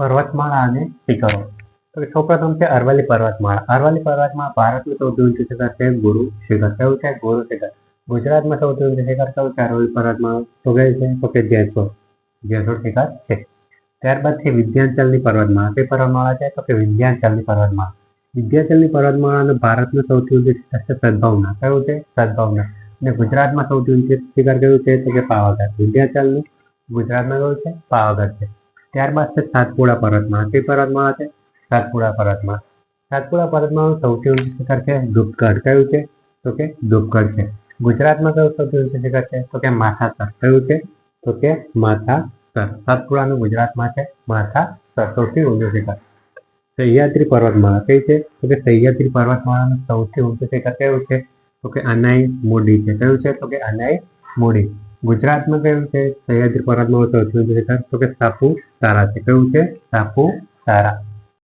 પર્વતમાળા અને શિખરો. તો સૌપ્રથમ છે અરવલ્લી પર્વતમાળા. અરવલ્લી પર્વતમાળા ભારતનું સૌથી ઊંચું શિખર છે ગુરુ શિખર. કયું છે? ગુરુ શિખર. ગુજરાતમાં સૌથી ઊંચું શિખર કયું છે? અરવલ્લી પર્વતમાળા. તો કયું છે? તો કે જેસોર શિખર છે. ત્યારબાદ છે વિંધ્યાચલની પર્વતમાળા. કઈ પર્વતમાળા છે? તો કે વિંધ્યાચલની પર્વતમાળા. વિંધ્યાચલની પર્વતમાળાનું ભારતનું સૌથી ઊંચું શિખર છે સદભાવના. કયું છે? સદભાવના. અને ગુજરાતમાં સૌથી ઊંચું શિખર કયું છે? તો કે પાવાગઢ. વિંધ્યાચલનું ગુજરાતમાં કયું છે? પાવાગઢ છે. ત્યારબાદ છે સાતપુડા પર્વતમાળા. કઈ પર્વતમાળા છે? સાતપુડા પર્વતમાળા. સાતપુડા પર્વતમાળાનું સૌથી ઊંચું શિખર છે ધૂપગઢ. કયું છે? તો કે ધૂપગઢ છે. ગુજરાતમાં કયું સૌથી ઊંચું શિખર છે? તો કે માથાસર. કયું છે? તો કે માથાસર. સાતપુડાનું ગુજરાતમાં છે માથાસર સૌથી ઊંચું શિખર. સહ્યાદ્રી પર્વતમાળા કઈ છે? તો કે સહ્યાદ્રી પર્વતમાળાનું સૌથી ઊંચું શિખર કયું છે? તો કે અનાઈ મોડી છે. કયું છે? તો કે અનાઈ મોડી. ગુજરાતમાં કયું છે સહ્યાદ્રી પર્વતમાળાનું સૌથી ઊંચું શિખર? તો કે સાપુતારા છે. કયું છે? સાપુતારા.